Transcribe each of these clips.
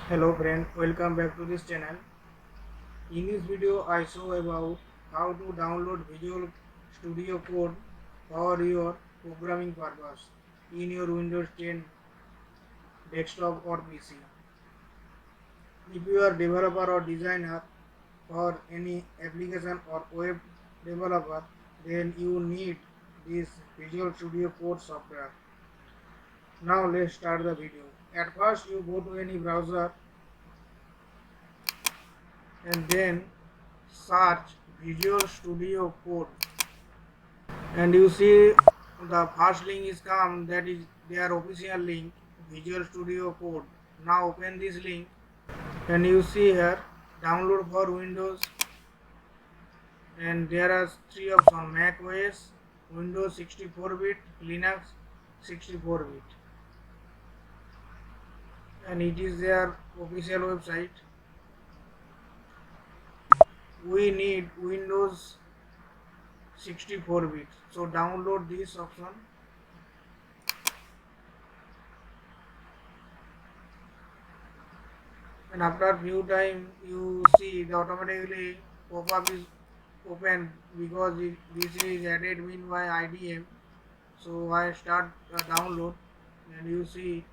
Hello friend, welcome back to this channel. In this video I show about how to download Visual Studio Code for your programming purpose in your Windows 10 desktop or PC. If you are developer or designer for any application or web developer, then you need this Visual Studio Code software. Now let's start the video. At first you go to any browser and then search Visual Studio Code, and you see the first link is come, that is their official link, Visual Studio Code. Now open this link and you see here download for Windows, and there are three options: Mac OS, Windows 64-bit, Linux 64-bit, and it is their official website. We need Windows 64-bit, so download this option. And after few time you see the automatically pop-up is open because this is added win by IDM. So I start download, and you see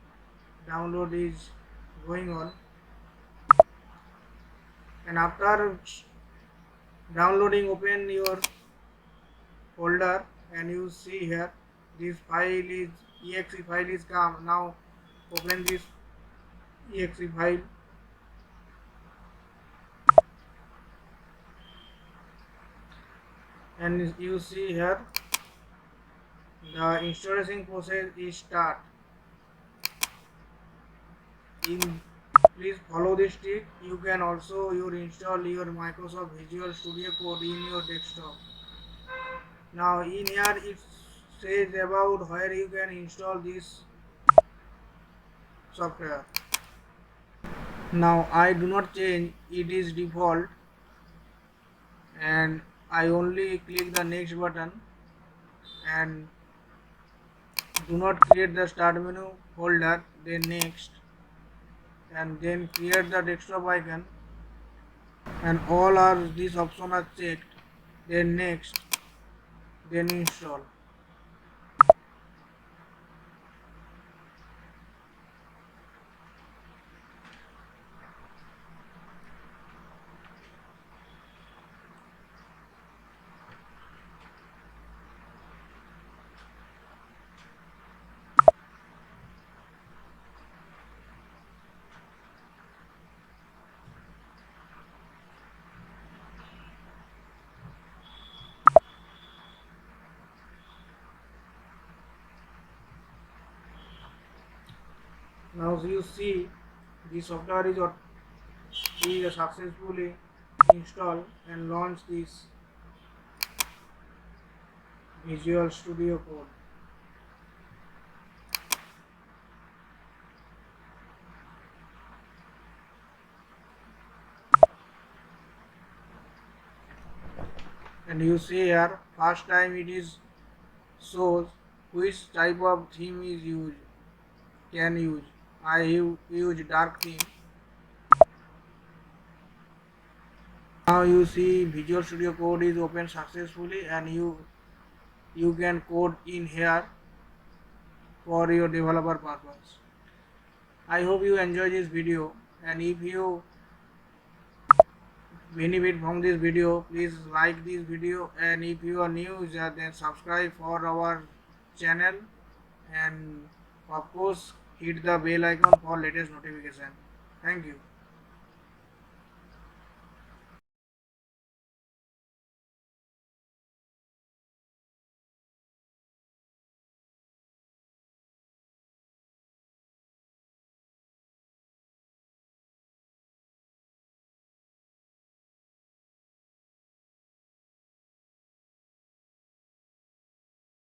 download is going on, and after downloading open your folder and you see here this file is exe file is come. Now open this exe file, and you see here the installation process is start. Please follow this tip. You can also install your Microsoft Visual Studio Code in your desktop. Now in here it says about where you can install this software. Now I do not change, it is default, and I only click the next button, and do not create the start menu folder, then next, and then create the desktop icon, and all are these options are checked, then next, then install. Now you see the software is successfully installed and launch this Visual Studio Code. And you see here first time it is shows which type of theme is used, can use. I use dark theme. Now you see Visual Studio Code is open successfully, and you can code in here for your developer purpose. I hope you enjoy this video, and if you benefit from this video, please like this video, and if you are new then subscribe for our channel, and of course hit the bell icon for latest notification. Thank you.